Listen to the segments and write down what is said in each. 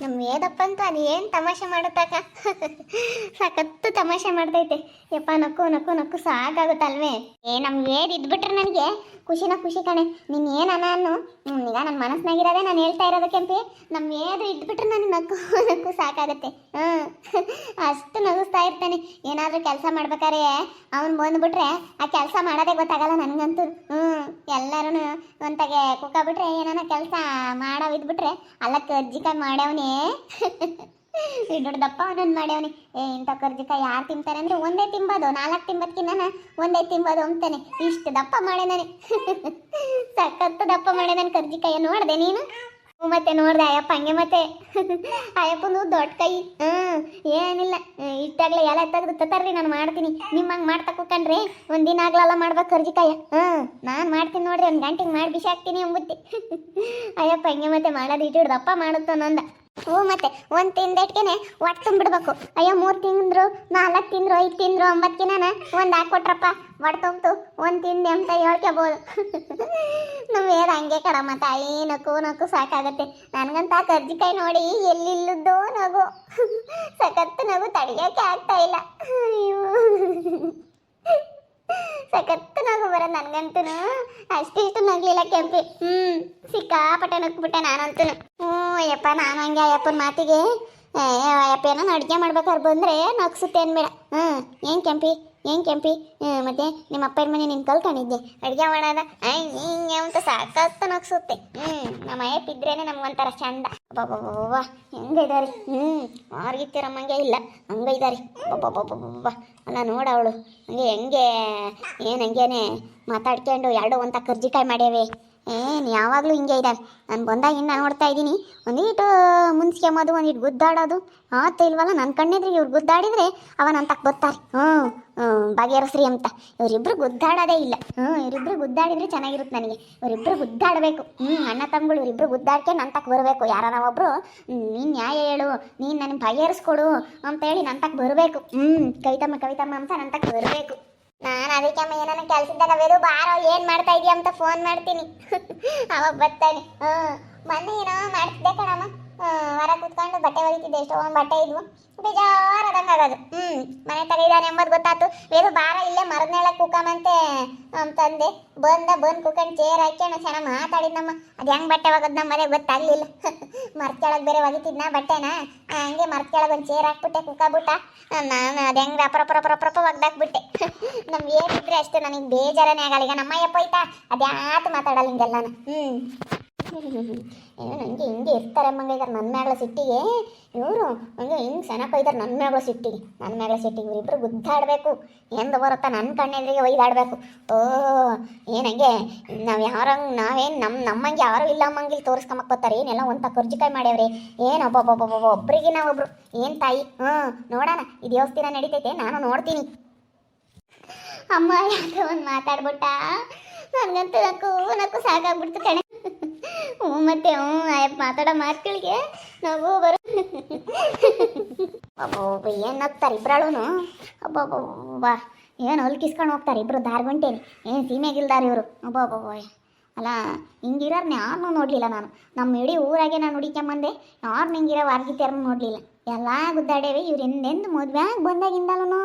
ನಮ್ಮ ವೇದಪ್ಪ ಅಂತ ಅದು ಏನು ತಮಾಷೆ ಮಾಡುತ್ತಾಕ ಸಖತ್ತು ತಮಾಷೆ ಮಾಡ್ತೈತೆ. ಯಪ್ಪ ನಕ್ಕು ನಕ್ಕು ನಕ್ಕು ಸಾಕಾಗುತ್ತಲ್ವೇ. ನಮ್ಮ ವೇದ್ ಇದ್ಬಿಟ್ರೆ ನನಗೆ ಖುಷಿನ ಖುಷಿ ಕಣೆ. ನೀನು ಏನನ ಅನ್ನು ಈಗ ನನ್ನ ಮನಸ್ಸಿನಾಗಿರೋದೆ ನಾನು ಹೇಳ್ತಾ ಇರೋದು ಕೆಂಪಿ. ನಮ್ಮ ವೇದು ಇದ್ಬಿಟ್ರೆ ನನಗೆ ನಕ್ಕು ನಕ್ಕು ಸಾಕಾಗುತ್ತೆ. ಅಷ್ಟು ನಗಿಸ್ತಾ ಇರ್ತಾನೆ. ಏನಾದರೂ ಕೆಲಸ ಮಾಡ್ಬೇಕಾರೆ ಅವ್ನು ಬಂದುಬಿಟ್ರೆ ಆ ಕೆಲಸ ಮಾಡೋದೇ ಗೊತ್ತಾಗಲ್ಲ ನನಗಂತೂ. ಎಲ್ಲರೂ ಒಂತಾಗೆ ಕುಕ್ಕಾಬಿಟ್ರೆ ಏನಾನ ಕೆಲಸ ಮಾಡವಿದ್ಬಿಟ್ರೆ ಅಲ್ಲ ಕರ್ಜಿಕಾಯಿ ಮಾಡ್ಯವನೇ ದೊಡ್ಡದಪ್ಪ ಅವನೊಂದು ಮಾಡ್ಯವನಿ. ಇಂಥ ಕರ್ಜಿಕಾಯಿ ಯಾರು ತಿಂತಾರೆ ಅಂದರೆ ಒಂದೇ ತಿಂಬೋದು, 4 ತಿಂಬದ್ಕಿನ್ನ ಒಂದೇ ತಿಂಬೋದು ಅಂತಾನೆ. ಇಷ್ಟು ದಪ್ಪ ಮಾಡೆ ನಾನು ಸಖತ್ತು ದಪ್ಪ ಮಾಡೆ ನಾನು ಕರ್ಜಿಕಾಯಿ. ನೋಡಿದೆ ನೀನು? ಮತ್ತೆ ನೋಡಿದೆ ಅಯ್ಯಪ್ಪ ಹಂಗೆ ಮತ್ತೆ ಅಯ್ಯಪ್ಪನು ದೊಡ್ಡ ಕೈ. ಏನಿಲ್ಲ ಇಷ್ಟಾಗ್ಲೇ ಎಲ್ಲ ತೆಗೆದು ತರ್ರಿ ನಾನು ಮಾಡ್ತೀನಿ. ನಿಮ್ಮಂಗೆ ಮಾಡ್ತಾ ಕೂಕಂಡ್ರಿ ಒಂದಿನ ಆಗ್ಲೆಲ್ಲ ಮಾಡ್ಬೇಕು ಕರ್ಜಿಕಾಯ. ನಾನು ಮಾಡ್ತೀನಿ ನೋಡ್ರಿ, ಒಂದು ಗಂಟೆಗೆ ಮಾಡಿ ಬಿಸಿ ಹಾಕ್ತೀನಿ ಅಂಬುತ್ತಿ ಅಯ್ಯಪ್ಪ ಹಂಗೆ ಮತ್ತೆ ಮಾಡೋದು ಇಟ್ಟು ದಪ್ಪ ಮಾಡುತ್ತೋ ನಂದ. ಮತ್ತೆ ಒಂದು ತಿಂದೆಟ್ಗೆನೆ ಒಟ್ಟು ತುಂಬಿಡ್ಬೇಕು. ಅಯ್ಯೋ 3 ತಿಂದ್ರು 4 ತಿಂದ್ರು 5 ತಿಂದ್ರು 9 ಒಂದು ಹಾಕ್ಕೊಟ್ರಪ್ಪ ಒಟ್ಟು ಒಂದು ತಿಂದೆ ಅಂತ ಹೇಳ್ಕೊಬೋದು. ನಮ್ಮ ವೇದ ಹಂಗೆ ಕಡಮ್ಮ ತಾಯಿ ನಕ್ಕು ನಕ್ಕು ಸಾಕಾಗತ್ತೆ. ನನಗಂತ ಕರ್ಜಿಕಾಯಿ ನೋಡಿ ಎಲ್ಲಿಲ್ಲದೋ ನಗು, ಸಖತ್ತು ನಗು ತಡೆಯೋಕೆ ಆಗ್ತಾ ಇಲ್ಲ. ಸಖತ್ತು ನಗು ಬರೋದು ನನಗಂತೂ. ಅಷ್ಟಿಷ್ಟು ನಗ್ಲಿಲ್ಲ ಕೆಂಪಿ. ಸಿಕ್ಕಾಪಟ್ಟೆ ನಕ್ಬಿಟ್ಟೆ ನಾನಂತೂ. ಅಯ್ಯಪ್ಪ ನಾನು ಹಂಗೆ ಅಯ್ಯಪ್ಪನ ಮಾತಿಗೆ ಅಯ್ಯಪ್ಪ ಏನೋ ಅಡುಗೆ ಮಾಡ್ಬೇಕಾದ್ರೆ ಬಂದರೆ ನಗ್ಸುತ್ತೆ ಅನ್ಬೇಡ. ಏನು ಕೆಂಪಿ ಮತ್ತೆ ನಿಮ್ಮ ಅಪ್ಪನ ಮನೆ ನೀನು ಕಲ್ಕೊಂಡಿದ್ದೆ ಅಡುಗೆ ಮಾಡೋದ ಹಿಂಗೆ ಅಂತ ಸಾಕಷ್ಟು ನಗ್ಸುತ್ತೆ. ನಮ್ಮ ಅಯ್ಯಪ್ಪ ಇದ್ರೇನೆ ನಮ್ಗೊಂಥರ ಚಂದ. ಅಬ್ಬಬ್ಬಬ್ಬ ಹೆಂಗಿದಾರಿ. ಆರ್ಗಿತ್ತಿರಮ್ಮಂಗೆ ಇಲ್ಲ ಹಂಗೈದಾರಿ. ಅಬ್ಬಬ್ಬಬ್ಬಬ್ಬ ಅಲ್ಲ ನೋಡವಳು ಹೆಂಗೆ ಏನು ಹಂಗೇನೆ ಮಾತಾಡ್ಕೊಂಡು ಎರಡು ಒಂಥ ಕರ್ಜಿಕಾಯಿ ಮಾಡ್ಯಾವೆ. ಏನು ಯಾವಾಗಲೂ ಹಿಂಗೆ ಇದ್ದಾನೆ. ನಾನು ಬಂದಾಗಿಂದ ನೋಡ್ತಾ ಇದ್ದೀನಿ. ಒಂದೀಟು ಮುನ್ಸ್ಕೊಂಬೋದು, ಒಂದಿಟ್ಟು ಗುದ್ದಾಡೋದು ಆತ ಇಲ್ವಲ್ಲ. ನನ್ನ ಕಣ್ಣಿದ್ರೆ ಇವ್ರು ಗುದ್ದಾಡಿದರೆ ಅವನ ಅಂತಕ್ಕೆ ಬರ್ತಾರೆ ಬಗೆಹರಿಸ್ರಿ ಅಂತ. ಇವರಿಬ್ಬರು ಗುದ್ದಾಡೋದೇ ಇಲ್ಲ. ಇವರಿಬ್ಬರು ಗುದ್ದಾಡಿದ್ರೆ ಚೆನ್ನಾಗಿರುತ್ತೆ ನನಗೆ. ಇವರಿಬ್ಬರು ಗುದ್ದಾಡಬೇಕು. ಅಣ್ಣ ತಮ್ಮಗಳು ಇವರಿಬ್ಬರು ಗುದ್ದಾಡ್ಕೊಂಡು ಅಂತಕ್ಕೆ ಬರಬೇಕು. ಯಾರ ಒಬ್ಬರು ನೀನು ನ್ಯಾಯ ಹೇಳು, ನೀನು ನನಗೆ ಬಗೆಹರಿಸ್ಕೊಡು ಅಂತೇಳಿ ನಂತಕ್ಕೆ ಬರಬೇಕು. ಕವಿತಮ್ಮ ಅಂತ ನಂತಕ್ಕೆ ಬರಬೇಕು. ನಾನು ಅದಕ್ಕೆ ಅಮ್ಮ ಏನಾನ ಕೆಲಸದಾಗ ವೇದು ಬಾರೋ ಏನು ಮಾಡ್ತಾ ಇದೀಯ ಅಂತ ಫೋನ್ ಮಾಡ್ತೀನಿ. ಅವಾಗ ಬರ್ತಾನೆ. ಮೊನ್ನೆ ಏನೋ ಮಾಡ್ತಿದ್ದೆ ಕಣಮ್ಮ, ಹೊರ ಕೂತ್ಕೊಂಡು ಬಟ್ಟೆ ಹೊಲಿತಿದ್ದೆ. ಎಷ್ಟೋ ಬಟ್ಟೆ ಇದ್ವು, ಬೇಜಾರದಂಗಾಗೋದು. ಮನೆ ತಗಿದಾನೆ ಎಂಬುದು ಗೊತ್ತಾಯ್ತು. ವೇದು ಬಾರ ಇಲ್ಲೇ ಮರದ್ನೆಲ್ಲ ಕೂಕಂತೆ ಅಂತಂದೆ. ಬಂದು ಕೂಕೊಂಡು ಚೇರ್ ಹಾಕ್ಯಣ ಚೆನ್ನಾಗಿ ಮಾತಾಡಿದ್ನಮ್ಮ. ಅದು ಹೆಂಗೆ ಬಟ್ಟೆ ಒಗದ್ ನಮ್ಮದೇ ಗೊತ್ತಾಗಲಿಲ್ಲ. ಮರ್ಕೆಳಗೆ ಬೇರೆ ಒಗಿತಿದ್ನ ಬಟ್ಟೆನ, ಹಂಗೆ ಮರ್ಕೆಳಗೆ ಒಂದು ಚೇರ್ ಹಾಕ್ಬಿಟ್ಟೆ ಕುಕ್ಕಾಬಿಟ್ಟ. ನಾನು ಅದು ಹೆಂಗೆ ಅಪ್ರಪ್ರಪ್ರಪ್ರಪ್ಪ ಒಗ್ದಾಕ್ಬಿಟ್ಟೆ. ನಮ್ಗೆ ಏನಿದ್ರೆ ಅಷ್ಟು ನನಗೆ ಬೇಜಾರನೇ ಆಗಲ್ಲ. ಈಗ ನಮ್ಮಯ್ಯಪ್ಪ ಹೋಯ್ತಾ ಅದ್ಯಾತು ಮಾತಾಡಲ್ಲ ಹಿಂಗೆಲ್ಲಾನು. ಏನೋ ನನಗೆ ಹಿಂಗೆ ಇರ್ತಾರೆ ಮಂಗಿದ್ದಾರೆ ನನ್ನ ಮ್ಯಾಗಳ ಸಿಟ್ಟಿಗೆ. ಇವರು ಹಂಗೆ ಹಿಂಗೆ ಸೆನಕ ಇದ್ದಾರೆ ನನ್ನ ಮ್ಯಾಗಳ ಸಿಟ್ಟಿಗೆ. ಇವರಿಬ್ಬರು ಗುದ್ದಾಡಬೇಕು. ಎಂದು ಬರುತ್ತಾ ನನ್ನ ಕಣ್ಣೆದ್ರಿಗೆ ಒಯ್ದಾಡಬೇಕು. ಏನಂಗೆ ನಾವೇನು ನಮ್ಮಂಗೆ ಯಾರು ಇಲ್ಲ ಅಮ್ಮಂಗಿಲ್ಲಿ ತೋರಿಸ್ಕೊಂಬಕ್ಕೆ ಬರ್ತಾರೆ. ಏನೆಲ್ಲ ಒಂಥ ಕರ್ಜಿಕಾಯಿ ಮಾಡ್ಯಾವ್ರಿ. ಏನು ಒಬ್ಬರಿಗೆ ನಾವೊಬ್ರು ಏನು ತಾಯಿ. ನೋಡೋಣ ಈ ದೇವಸ್ಥಾನ ನಡೀತೈತೆ, ನಾನು ನೋಡ್ತೀನಿ. ಅಮ್ಮ ಯಾಕೆ ಒಂದು ಮಾತಾಡ್ಬಿಟ್ಟ. ನನಗಂತೂ ನಕ್ಕು ಸಾಕಾಗ್ಬಿಡ್ತು ಕಣೆ. ಮತ್ತೆ ಅಯ್ಯಪ್ಪ ಮಾತಾಡೋ ಮಾತುಗಳಿಗೆ ನಗು ಬರು. ಅಬ್ಬೊಬ್ಬ ಏನು ನಗ್ತಾರೆ ಇಬ್ಬರಾಳು. ಅಬ್ಬೊಬ್ಬ ಏನು ಹೊಲ್ಕಿಸ್ಕೊಂಡು ಹೋಗ್ತಾರೆ ಇಬ್ಬರು ದಾರ್ಗಂಟೇನಿ. ಏನು ಸೀಮೆಗಿಲ್ದಾರ ಇವರು. ಅಬ್ಬೊಬ್ಬ ಅಲ್ಲ ಹಿಂಗಿರೋರ್ನ ಯಾರನ್ನೂ ನೋಡಲಿಲ್ಲ ನಾನು. ನಮ್ಮ ಇಡೀ ಊರಾಗೆ ನಾನು ಹುಡಿಕೊಂಬಂದೆ. ಯಾರು ಹಿಂಗಿರೋ ವಾರ್ಗಿತ್ಯಾರನ್ನೂ ನೋಡಲಿಲ್ಲ. ಎಲ್ಲ ಗುದ್ದಾಡೇವೆ. ಇವ್ರು ಎಂದೆಂದು ಮದುವೆಯಾಗಿ ಬಂದಾಗಿಂದಲೂ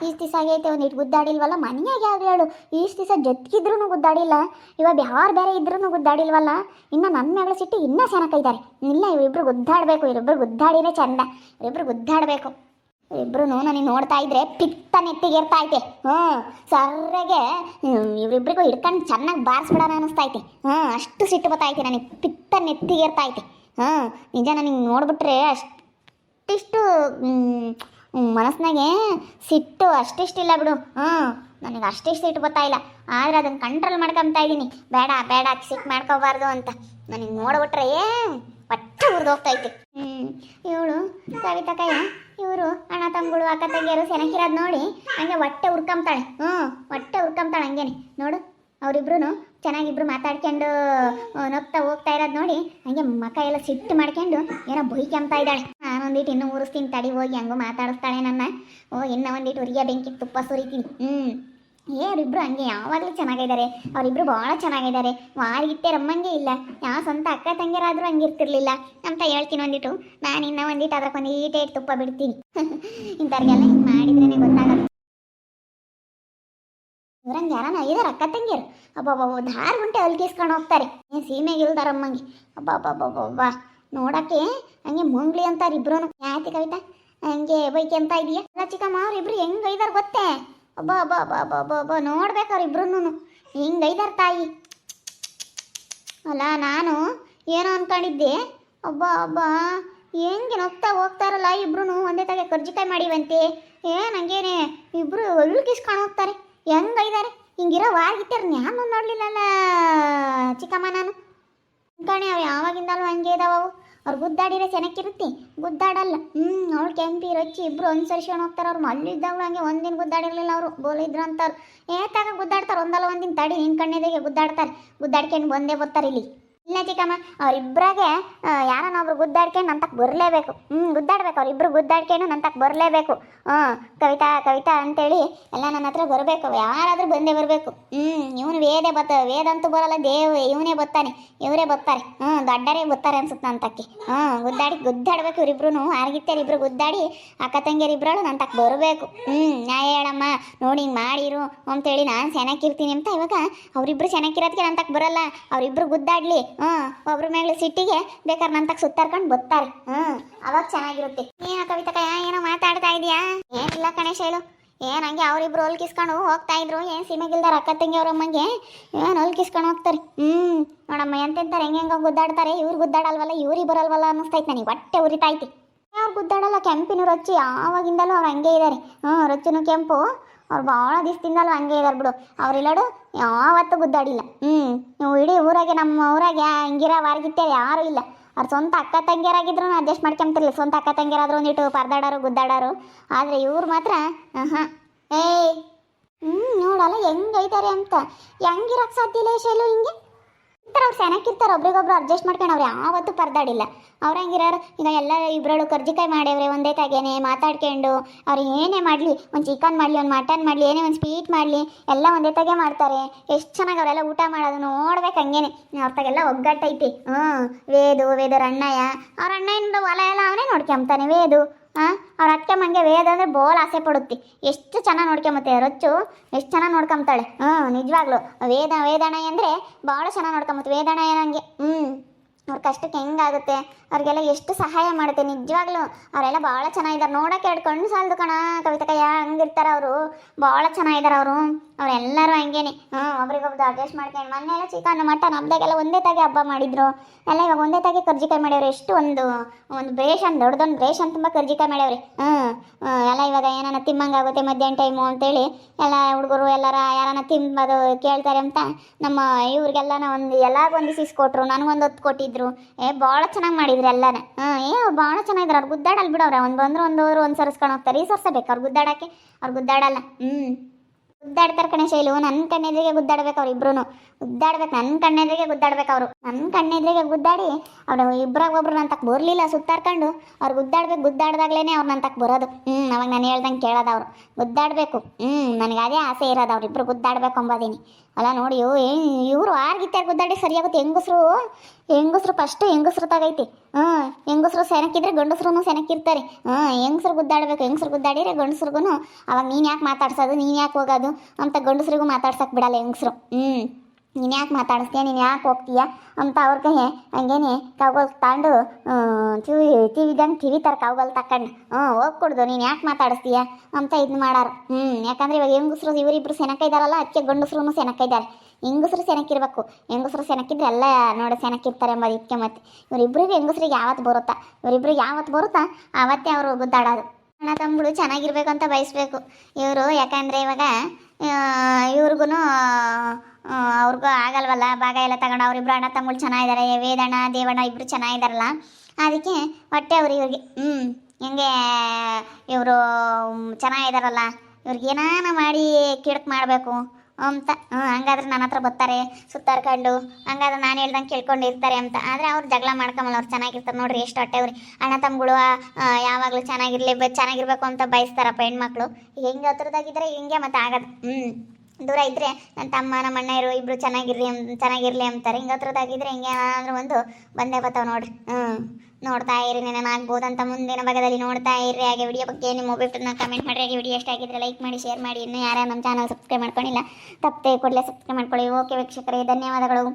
ಇಷ್ಟು ದಿವಸ ಆಗೈತೆ ಒಂದಿಟ್ಟು ಗುದ್ದಾಡಿಲ್ವಲ್ಲ. ಮನೆಯಾಗ ಯಾವ್ದು ಹೇಳು ಇಷ್ಟು ದಿವಸ ಜೊತೆಗಿದ್ರೂ ಗುದ್ದಾಡಿಲ್ಲ. ಇವಾಗ ಯಾರು ಬೇರೆ ಇದ್ರೂ ಗುದ್ದಾಡಿಲ್ವಲ್ಲ. ಇನ್ನು ನನ್ನ ಮಗಳ ಸಿಟ್ಟು ಇನ್ನೂ ಚೆನ್ನಾಗಿದ್ದಾರೆ. ಇಲ್ಲ ಇವರಿಬ್ಬರು ಗುದ್ದಾಡಬೇಕು. ಇವರಿಬ್ಬರು ಗುದ್ದಾಡಿನೇ ಚಂದ. ಇವರಿಬ್ಬರು ಗುದ್ದಾಡಬೇಕು. ಇಬ್ರು ನನಗೆ ನೋಡ್ತಾ ಇದ್ರೆ ಪಿತ್ತ ನೆತ್ತಿಗೇರ್ತಾ ಐತೆ. ಸರ್ರೆಗೆ ಇವರಿಬ್ರಿಗೂ ಹಿಡ್ಕೊಂಡು ಚೆನ್ನಾಗಿ ಬಾರಿಸ್ಬಿಡೋಣ ಅನ್ನಿಸ್ತೈತೆ. ಅಷ್ಟು ಸಿಟ್ಟು ಬರ್ತೈತೆ ನನಗೆ. ಪಿತ್ತ ನೆತ್ತಿಗೇರ್ತಾ ಐತೆ. ನಿಜ ನನಗೆ ನೋಡ್ಬಿಟ್ರೆ ಅಷ್ಟಿಷ್ಟು ಮನಸ್ಸಿನಾಗೆ ಸಿಟ್ಟು ಅಷ್ಟಿಷ್ಟಿಲ್ಲ ಬಿಡು. ನನಗೆ ಅಷ್ಟಿಷ್ಟು ಸಿಟ್ಟು ಬರ್ತಾ ಇಲ್ಲ. ಆದರೆ ಅದನ್ನು ಕಂಟ್ರೋಲ್ ಮಾಡ್ಕೊತಾ ಇದ್ದೀನಿ. ಬೇಡ ಸಿಟ್ಟು ಮಾಡ್ಕೋಬಾರ್ದು ಅಂತ. ನನಗೆ ನೋಡ್ಬಿಟ್ರೆ ಹೊಟ್ಟೆ ಉರಿದೋಗ್ತೈತೆ. ಇವಳು ಕವಿತಕ್ಕಯ್ಯ ಇವರು ಅಣ್ಣ ತಮ್ಮಗಳು ಅಕ್ಕ ತಂಗಿಯರು ಸೆನಕಿರೋದು ನೋಡಿ ಹಂಗೆ ಹೊಟ್ಟೆ ಉರ್ಕೊಂತಾಳೆ. ಹೊಟ್ಟೆ ಉರ್ಕೊಂತಾಳೆ ಹಂಗೇನೆ ನೋಡು. ಅವರಿಬ್ರು ಚೆನ್ನಾಗಿಬ್ರು ಮಾತಾಡ್ಕೊಂಡು ನಗ್ತಾ ಹೋಗ್ತಾ ಇರೋದು ನೋಡಿ ಹಂಗೆ ಮಕ್ಕ ಎಲ್ಲ ಸಿಟ್ಟು ಮಾಡ್ಕೊಂಡು ಏನೋ ಬೈಕೊಂತಾ ಇದ್ದಾಳೆ. ನಾನೊಂದಿಟ್ಟು ಇನ್ನೂ ಉರಿಸ್ತೀನಿ ತಡಿ, ಹೋಗಿ ಹಂಗೂ ಮಾತಾಡಿಸ್ತಾಳೆ ನನ್ನ. ಇನ್ನೂ ಒಂದಿಟ್ಟು ಉರಿಯ ಬೆಂಕಿ ತುಪ್ಪ ಸುರಿತೀನಿ. ಅವರಿಬ್ರು ಹಂಗೆ ಯಾವಾಗಲೂ ಚೆನ್ನಾಗಿದ್ದಾರೆ. ಅವರಿಬ್ರು ಭಾಳ ಚೆನ್ನಾಗಿದ್ದಾರೆ. ವಾರಿಗಿಟ್ಟೆ ರಮ್ಮಂಗೆ ಇಲ್ಲ. ಯಾವ ಸ್ವಂತ ಅಕ್ಕ ತಂಗಿಯರಾದರೂ ಹಂಗಿರ್ತಿರ್ಲಿಲ್ಲ ಅಂತ ಹೇಳ್ತೀನಿ ಒಂದಿಟ್ಟು. ನಾನು ಇನ್ನೂ ಒಂದಿಟ್ಟು ಅದಕ್ಕೆ ಒಂದು ಈಟೆ ತುಪ್ಪ ಬಿಡ್ತೀನಿ. ಇಂಥವ್ರಿಗೆಲ್ಲ ಹಿಂಗೆ ಮಾಡಿದ್ರೇ ಗೊತ್ತಾಗಲ್ಲ. ಇವ್ರಂಗೆ ಯಾರನ ಇದಾರೆ ಅಕ್ಕ ತಂಗಿಯರು, ಅಬ್ಬಬ್ಬ ಧಾರ್ ಗುಂಟೆ ಅಲ್ಕಿಸ್ಕೊಂಡು ಹೋಗ್ತಾರೆ. ಸೀಮೆಗೆ ಇಲ್ದಾರಮ್ಮಂಗೆ ಅಬ್ಬಬ್ಬಬ್ಬಬ್ಬ ನೋಡಕ್ಕೆ ಹಂಗೆ ಮುಂಗ್ಲಿ ಅಂತಾರೆ ಇಬ್ರು. ಯಾತಿ ಕವಿತಾ ಹಂಗೆ ಬೈಕೆ ಅಂತ ಇದೆಯಾ? ಅಲ್ಲ ಚಿಕ್ಕಮ್ಮ ಅವ್ರಿಬ್ರು ಹೆಂಗೆ ಐದಾರು ಗೊತ್ತೇ? ಅಬ್ಬಾ ಅಬ್ಬಾ ಅಬ್ಬಾ ಅಬ್ಬಾ ಅಬ್ಬಾ ಅಬ್ಬಾ ನೋಡ್ಬೇಕು ಅವ್ರಿಬ್ರು ಹಿಂಗೆ ಐದಾರು ತಾಯಿ. ಅಲ್ಲ ನಾನು ಏನೋ ಅನ್ಕೊಂಡಿದ್ದೆ. ಅಬ್ಬಾ ಅಬ್ಬಾ ಹೆಂಗೆ ನಗ್ತಾ ಹೋಗ್ತಾರಲ್ಲ ಇಬ್ರು. ಒಂದೇ ತಾಗೆ ಕರ್ಜಿಕಾಯಿ ಮಾಡಿವಂತೆ. ಹಂಗೇನೆ ಇಬ್ರು ಅಲ್ಕಿಸ್ಕೊಂಡು ಹೋಗ್ತಾರೆ. ಹೆಂಗೈದಾರೆ ಹಿಂಗಿರೋ ವಾರ್ಗಿಟ್ಟಾರ. ನಾನು ನೋಡ್ಲಿಲ್ಲಲ್ಲ ಚಿಕ್ಕಮ್ಮ. ನಾನು ಕಣೆ ಅವು ಯಾವಾಗಿಂದಲೂ ಹಂಗೆ ಇದಾವ. ಅವ್ರು ಗುದ್ದಾಡಿದ್ರೆ ಚೆನ್ನಾಗಿರುತ್ತೆ, ಗುದ್ದಾಡಲ್ಲ. ಅವಳು ಕೆಂಪಿ ರೊಚ್ಚಿ ಇಬ್ರು ಅನುಸರಿಸ್ಕೊಂಡು ಹೋಗ್ತಾರೆ. ಅವ್ರು ಮಲ್ಲಿದ್ದಾಗಲೂ ಹಂಗೆ ಒಂದಿನ ಗುದ್ದಾಡಿರ್ಲಿಲ್ಲ. ಅವರು ಬೋಲಿದ್ರು ಅಂತಾರೆ. ಏತಾಗ ಗುದ್ದಾಡ್ತಾರೆ, ಒಂದಲ್ಲ ಒಂದಿನ ತಡಿ ನಿನ್ನ ಕಣ್ಣಿದಾಗೆ ಗುದ್ದಾಡ್ತಾರೆ. ಗುದ್ದಾಡ್ಕೊಂಡು ಬಂದೇ ಬರ್ತಾರೆ ಇಲ್ಲಿ. ಇಲ್ಲ ಚಿಕ್ಕಮ್ಮ, ಅವ್ರಿಬ್ರಾಗೆ ಯಾರನ್ನ ಒಬ್ರು ಗುದ್ದಾಡ್ಕೊಂಡು ನಂತಕ್ಕೆ ಬರಲೇಬೇಕು. ಗುದ್ದಾಡ್ಬೇಕು, ಅವ್ರಿಬ್ರು ಗುದ್ದಾಡ್ಕೊಂಡು ನಂತಕ್ಕೆ ಬರಲೇಬೇಕು. ಕವಿತಾ ಕವಿತಾ ಅಂತೇಳಿ ಎಲ್ಲ ನನ್ನ ಹತ್ರ ಬರಬೇಕು. ಯಾರಾದರೂ ಬಂದೇ ಬರಬೇಕು. ಇವನು ವೇದ ಅಂತೂ ಬರಲ್ಲ, ಇವನೇ ಬರ್ತಾನೆ, ಇವರೇ ಬರ್ತಾರೆ. ದೊಡ್ಡರೇ ಬರ್ತಾರೆ ಅನ್ಸುತ್ತೆ ನಂತಕ್ಕೆ. ಗುದ್ದಾಡ್ಬೇಕು ಇವರಿಬ್ರು. ಆರ್ಗಿತ್ತಾರೆ ಇಬ್ರು ಗುದ್ದಾಡಿ ಅಕ್ಕ ತಂಗಿಯರಿಬ್ರಳು ನಂತಕ್ಕೆ ಬರಬೇಕು. ನ್ಯಾಯ ಹೇಳಮ್ಮ ನೋಡಿ ಹಿಂಗೆ ಮಾಡಿರು ಅಂತೇಳಿ ನಾನು ಚೆನ್ನಾಗಿರ್ತೀನಿ ಅಂತ. ಇವಾಗ ಅವರಿಬ್ರು ಚೆನ್ನಾಗಿರೋದಕ್ಕೆ ನಂತಕ್ಕೆ ಬರಲ್ಲ. ಅವರಿಬ್ರು ಗುದ್ದಾಡ್ಲಿ, ಒಬ್ರ ಮೇಲೆ ಸಿಟ್ಟಿಗೆ ಬೇಕಾದ್ರೆ ನಂತಕ್ಕೆ ಸುತ್ತಾರ್ಕೊಂಡು ಬರ್ತಾರೆ. ಅವಾಗ ಚೆನ್ನಾಗಿರುತ್ತೆ. ಏನೋ ಕವಿತಕ್ಕ ಏನೋ ಮಾತಾಡ್ತಾ ಇದೀಯಾ? ಏನಿಲ್ಲ ಕಣೇಶ ಹೇಳು. ಹಂಗೆ ಅವರಿಬ್ರು ಹೊಲ್ಕಿಸ್ಕೊಂಡು ಹೋಗ್ತಾ ಇದ್ರು. ಸೀಮೆಗಿಲ್ದಾರ ಅಕ್ಕ ತಂಗಿ ಅವ್ರಮ್ಮಂಗೆ ಹೊಲ್ಕಿಸ್ಕೊಂಡು ಹೋಗ್ತಾರೆ. ನೋಡಮ್ಮ ಎಂತೆಂತಾರೆ ಹೆಂಗೆ ಗುದ್ದಾಡ್ತಾರೆ. ಇವ್ರು ಗುದ್ದಾಡಲ್ವಲ್ಲ, ಇವ್ರಿಗೆ ಬರಲ್ವಲ್ಲ ಅನ್ನಿಸ್ತೈತೆ ನನಗೆ. ಹೊಟ್ಟೆ ಉರಿತೈತಿ. ಅವ್ರು ಗುದ್ದಾಡಲ್ಲ. ಕೆಂಪಿನ ರೊಚ್ಚಿ ಯಾವಾಗಿಂದಲೂ ಅವ್ರು ಹಂಗೆ ಇದ್ದಾರೆ. ರೊಚ್ಚಿನೂ ಕೆಂಪು. ಅವ್ರು ಭಾಳ ದಿವಸದಿಂದಲೂ ಹಂಗೆ ಇದ್ದಾರೆ ಬಿಡು. ಅವ್ರಿಲ್ಲಡು ಯಾವತ್ತೂ ಗುದ್ದಾಡಿಲ್ಲ. ನೀವು ಇಡೀ ಊರಾಗೆ ನಮ್ಮ ಊರಾಗೆ ಹಂಗಿರೋ ವಾರ್ಗಿತ್ತೇವೆ ಯಾರೂ ಇಲ್ಲ. ಅವ್ರು ಸ್ವಂತ ಅಕ್ಕ ತಂಗಿಯರಾಗಿದ್ರು ಅಡ್ಜಸ್ಟ್ ಮಾಡ್ಕೊಂತಿರ್ಲಿಲ್ಲ. ಸ್ವಂತ ಅಕ್ಕ ತಂಗಿಯರಾದ್ರು ಒಂದಿಟ್ಟು ಪರದಾಡೋರು ಗುದ್ದಾಡೋರು. ಆದರೆ ಇವ್ರು ಮಾತ್ರ ಏಯ್ ನೋಡಲ್ಲ ಹೆಂಗೈತಾರೆ ಅಂತ. ಹೆಂಗಿರಕ್ಕೆ ಸಾಧ್ಯ ಇಲ್ಲ ಶೈಲು ಹಿಂಗೆ ಇರ್ತಾರೆ. ಅವ್ರು ಚೆನ್ನಾಗಿರ್ತಾರೆ, ಒಬ್ರಿಗೊಬ್ರು ಅಡ್ಜಸ್ಟ್ ಮಾಡ್ಕೊಂಡು. ಅವ್ರು ಯಾವತ್ತೂ ಪರದಾಡಿಲ್ಲ. ಅವ್ರು ಹಂಗಿರೋರು. ಈಗ ಎಲ್ಲ ಇಬ್ಬರಳು ಕರ್ಜಿಕಾಯಿ ಮಾಡ್ಯವ್ರೆ ಒಂದೇ ತಾಗೇನೆ ಮಾತಾಡ್ಕೊಂಡು. ಅವ್ರು ಏನೇ ಮಾಡಲಿ, ಒಂದು ಚಿಕನ್ ಮಾಡಲಿ, ಒಂದು ಮಟನ್ ಮಾಡಲಿ, ಏನೇ ಒಂದು ಸ್ವೀಟ್ ಮಾಡಲಿ, ಎಲ್ಲ ಒಂದೇ ತಾಗೆ ಮಾಡ್ತಾರೆ. ಎಷ್ಟು ಚೆನ್ನಾಗಿ ಅವರೆಲ್ಲ ಊಟ ಮಾಡೋದು ನೋಡ್ಬೇಕು. ಹಂಗೇನೆ ಅವ್ರ ತಾಗೆಲ್ಲ ಒಗ್ಗಟ್ಟೈತಿ. ವೇದರ ಅಣ್ಣಯ್ಯ, ಅವ್ರ ಅಣ್ಣಯ್ಯನ ಹೊಲ ಎಲ್ಲ ಅವನೇ ನೋಡ್ಕೊಂತಾನೆ ವೇದು. ಅವ್ರ ಅಕ್ಕ ಮಂಗೆ ವೇದ ಅಂದರೆ ಬೋಲ್ ಆಸೆ ಪಡುತ್ತೆ. ಎಷ್ಟು ಚೆನ್ನಾಗಿ ನೋಡ್ಕೊಂಬತ್ತೆ ರೊಚ್ಚು, ಎಷ್ಟು ಚೆನ್ನಾಗಿ ನೋಡ್ಕೊಂತಾಳೆ. ನಿಜವಾಗ್ಲು ವೇದಣ್ಣಯ್ಯ ಅಂದರೆ ಭಾಳ ಚೆನ್ನಾಗಿ ನೋಡ್ಕೊಂಬತ್ತೆ. ವೇದಣ್ಣಯ್ಯ ನನಗೆ ಅವ್ರ ಕಷ್ಟಕ್ಕೆ ಹೆಂಗಾಗುತ್ತೆ, ಅವ್ರಿಗೆಲ್ಲ ಎಷ್ಟು ಸಹಾಯ ಮಾಡುತ್ತೆ. ನಿಜವಾಗ್ಲೂ ಅವರೆಲ್ಲ ಭಾಳ ಚೆನ್ನಾಗಿದ್ದಾರೆ. ನೋಡೋಕೆ ಹಿಡ್ಕೊಂಡು ಸಾಲದು ಕಣ ಕವಿತಕ್ಕಯ್ಯ. ಹಂಗಿರ್ತಾರೆ ಅವರು, ಭಾಳ ಚೆನ್ನಾಗಿದ್ದಾರೆ ಅವರು. ಅವರೆಲ್ಲರೂ ಹಂಗೇನೆ ಒಬ್ರಿಗೊಬ್ರು ಅಡ್ಜಸ್ಟ್ ಮಾಡ್ಕೊಂಡು. ಮೊನ್ನೆಲ್ಲ ಚಿಕನ್ ಮಟನ್ ಹಬ್ಬದಾಗೆಲ್ಲ ಒಂದೇ ತಾಗೆ ಹಬ್ಬ ಮಾಡಿದ್ರು. ಎಲ್ಲ ಇವಾಗ ಒಂದೇ ತಾಗೆ ಕರ್ಜಿಕಾಯಿ ಮಾಡ್ಯವ್ರೆ. ಎಷ್ಟು ಒಂದು ಬೇಷನ್ ದೊಡ್ಡದೊಂದು ಬೇಷನ್ ತುಂಬ ಕರ್ಜಿಕಾಯಿ ಮಾಡ್ಯವ್ರಿ. ಎಲ್ಲ ಇವಾಗ ಏನಾನ ತಿಮ್ಮಂಗಾಗುತ್ತೆ ಮಧ್ಯಾಹ್ನ ಟೈಮು ಅಂತೇಳಿ ಎಲ್ಲ ಹುಡುಗರು ಎಲ್ಲರ ಯಾರನ್ನ ತಿಂಬೋದು ಕೇಳ್ತಾರೆ ಅಂತ ನಮ್ಮ ಇವ್ರಿಗೆಲ್ಲನ ಎಲ್ಲಾಗೊಂದು ಇಸ್ಕೊಟ್ರು. ನನಗೊಂದು ಹೊತ್ತು ಕೊಟ್ಟಿದ್ರು. ಭಾಳ ಚೆನ್ನಾಗಿ ಮಾಡಿದ್ರು ಎಲ್ಲನ. ಭಾಳ ಚೆನ್ನಾಗಿದ್ರು. ಅವ್ರು ಗುದ್ದಾಡಲ್ಲ ಬಿಡವ್ರೆ. ಬಂದ್ರು ಒಂದು ಸರಿಸ್ಕೊಂಡು ಹೋಗ್ತಾರೆ. ಈ ಸರ್ಸಬೇಕು ಅವ್ರು ಗುದ್ದಾಡೋಕ್ಕೆ. ಅವ್ರು ಗುದ್ದಾಡಲ್ಲ. ಗುದ್ದಾಡ್ತಾರೆ ಕಣೆ ಶೈಲು. ನನ್ನ ಕಣ್ಣೆದ್ರಿಗೆ ಗುದ್ದಾಡ್ಬೇಕು ಅವ್ರು ಇಬ್ರು. ಗುದ್ದಾಡ್ಬೇಕು, ನನ್ನ ಕಣ್ಣೆದ್ರಿಗೆ ಗುದ್ದಾಡ್ಬೇಕು ಅವರು. ನನ್ನ ಕಣ್ಣೆದ್ರಿಗೆ ಗುದ್ದಾಡಿ ಅವ್ರು ಇಬ್ಬರಾಗ ಒಬ್ರು ನಂತಕ್ಕೆ ಬರಲಿಲ್ಲ ಸುತ್ತಾಡ್ಕೊಂಡು. ಅವ್ರು ಗುದ್ದಾಡ್ದಾಗ್ಲೇ ಅವ್ರು ನಂತಕ್ಕೆ ಬರೋದು. ಅವಾಗ ನಾನು ಹೇಳ್ದಂಗೆ ಕೇಳೋದು. ಅವರು ಗುದ್ದಾಡಬೇಕು. ನನಗೆ ಅದೇ ಆಸೆ ಇರೋದು, ಅವ್ರಿಬ್ರು ಗುದ್ದಾಡ್ಬೇಕು ಅಂಬೋದೀನಿ. ಅಲ್ಲ ನೋಡಿ ಇವರು ಆರ್ಗಿತ್ತಾರೆ ಗುದ್ದಾಡಿ ಸರಿಯಾಗುತ್ತೆ. ಹೆಂಗಸ್ರು ಫಸ್ಟು ಹೆಂಗಸ್ರು ತಗೈತಿ. ಹೆಂಗಸ್ರು ಸೆನಕ್ಕಿದ್ರೆ ಗಂಡಸ್ರು ಸೆನಕ್ಕಿರ್ತಾರೆ. ಹೆಂಗಸ್ರು ಗುದ್ದಾಡಬೇಕು. ಹೆಂಗಸ್ರು ಗುದ್ದಾಡಿದ್ರೆ ಗಂಡಸ್ರಿಗೂ ಅವಾಗ ನೀನು ಯಾಕೆ ಮಾತಾಡ್ಸೋದು, ನೀನು ಯಾಕೆ ಹೋಗೋದು ಅಂತ ಗಂಡಸ್ರಿಗೂ ಮಾತಾಡ್ಸಕ್ಕೆ ಬಿಡಲ್ಲ ಹೆಂಗಸ್ರು. ನೀನು ಯಾಕೆ ಮಾತಾಡಿಸ್ತೀಯ, ನೀನು ಯಾಕೆ ಹೋಗ್ತೀಯ ಅಂತ ಅವ್ರ ಕೈ ಹಂಗೇನೆ ಕಾವುಗಳು ತಗೊಂಡು ಟಿವಿದಂಗೆ ಟಿವಿತಾರೆ ಕಾವುಗಳು ತಕೊಂಡು. ಹೋಗ್ಕೊಡ್ದು, ನೀನು ಯಾಕೆ ಮಾತಾಡಿಸ್ತೀಯ ಅಂತ ಇದನ್ನ ಮಾಡಾರು. ಯಾಕಂದ್ರೆ ಇವಾಗ ಹೆಂಗಸ್ರು ಇವರಿಬ್ರು ಸೆನಕ್ಕಿದ್ದಾರಲ್ಲ, ಅದಕ್ಕೆ ಗಂಡಸ್ರು ಸೆನಕ್ಕಿದ್ದಾರೆ. ಹೆಂಗಸ್ರು ಸೆನಕ್ಕಿರ್ಬೇಕು. ಹೆಂಗಸ್ರು ಸೆನಕ್ಕಿದ್ರೆ ಎಲ್ಲ ನೋಡಿ ಸೆನಕ್ಕಿರ್ತಾರೆ ಎಂಬುದು ಇದಕ್ಕೆ. ಮತ್ತೆ ಇವರಿಬ್ರಿಗೆ ಹೆಂಗಸ್ರಿಗೆ ಯಾವತ್ತು ಬರುತ್ತಾ ಆವತ್ತೇ ಅವರು ಗುದ್ದಾಡೋದು. ಅಣ್ಣ ತಮ್ಮಗಳು ಚೆನ್ನಾಗಿರ್ಬೇಕಂತ ಬಯಸ್ಬೇಕು ಇವರು. ಯಾಕಂದರೆ ಇವಾಗ ಇವ್ರಿಗೂ ಅವ್ರಿಗೂ ಆಗಲ್ವಲ್ಲ ಭಾಗ ಎಲ್ಲ ತಗೊಂಡು. ಅವರಿಬ್ರು ಅಣ್ಣ ತಮ್ಮಗಳು ಚೆನ್ನಾಗಿದ್ದಾರೆ. ವೇದಣ್ಣ ದೇವಣ್ಣ ಇಬ್ಬರು ಚೆನ್ನಾಗಿದ್ದಾರಲ್ಲ, ಅದಕ್ಕೆ ಹೊಟ್ಟೆ ಇವ್ರಿಗೆ ಹೆಂಗೆ ಇವರು ಚೆನ್ನಾಗಿದ್ದಾರಲ್ಲ, ಇವ್ರಿಗೆ ಏನಾನ ಮಾಡಿ ಕಿಡಕ್ ಮಾಡಬೇಕು ಅಂತ. ಹಂಗಾದ್ರೆ ನನ್ನ ಹತ್ರ ಬರ್ತಾರೆ ಸುತ್ತಾರ್ಕೊಂಡು. ಹಂಗಾದ್ರೆ ನಾನು ಹೇಳ್ದಂಗೆ ಕೇಳ್ಕೊಂಡಿರ್ತಾರೆ ಅಂತ. ಆದರೆ ಅವ್ರು ಜಗಳ ಮಾಡ್ಕೊಂಬಲ್ಲ. ಅವ್ರು ಚೆನ್ನಾಗಿರ್ತಾರೆ ನೋಡ್ರಿ. ಎಷ್ಟು ಹೊಟ್ಟೆ ಅವ್ರಿ ಅಣ್ಣ ತಮ್ಮಗಳು ಯಾವಾಗಲೂ ಚೆನ್ನಾಗಿರ್ಬೇಕು ಅಂತ ಬಯಸ್ತಾರಪ್ಪ ಹೆಣ್ಮಕ್ಳು. ಈಗ ಹೆಂಗೆ ಹತ್ರದಾಗಿದ್ರೆ ಹಿಂಗೆ ಮತ್ತೆ ಆಗೋದು. ದೂರ ಇದ್ದರೆ ನನ್ನ ತಮ್ಮ ನಮ್ಮ ಅಣ್ಣ ಇರೋ ಇಬ್ಬರು ಚೆನ್ನಾಗಿರ್ಲಿ ಅಂತಾರೆ. ಹಿಂಗೆ ಹತ್ರದಾಗಿದ್ರೆ ಹಿಂಗೆ ಏನಾದರೂ ಒಂದು ಬಂದೇ ಬರ್ತಾವೆ ನೋಡ್ರಿ. ನೋಡ್ತಾ ಇರಿ, ನೆನನಾಗ್ಬೋದಂತ ಮುಂದಿನ ಭಾಗದಲ್ಲಿ ನೋಡ್ತಾ ಇರಿ. ಹಾಗೆ ವಿಡಿಯೋ ಬಗ್ಗೆ ನಿಮ್ಮ ಒಬ್ಬರನ್ನ ಕಮೆಂಟ್ ಮಾಡಿ. ಹಾಗೆ ವಿಡಿಯೋ ಇಷ್ಟ ಆಗಿದ್ರೆ ಲೈಕ್ ಮಾಡಿ, ಶೇರ್ ಮಾಡಿ. ಇನ್ನೂ ಯಾರು ನಮ್ಮ ಚಾನಲ್ ಸಬ್ಸ್ಕ್ರೈಬ್ ಮಾಡ್ಕೊಂಡಿಲ್ಲ ತಪ್ಪದೆ ಕೂಡಲೇ ಸಬ್ಸ್ಕ್ರೈಬ್ ಮಾಡ್ಕೊಳ್ಳಿ. ಓಕೆ ವೀಕ್ಷಕರೇ, ಧನ್ಯವಾದಗಳು.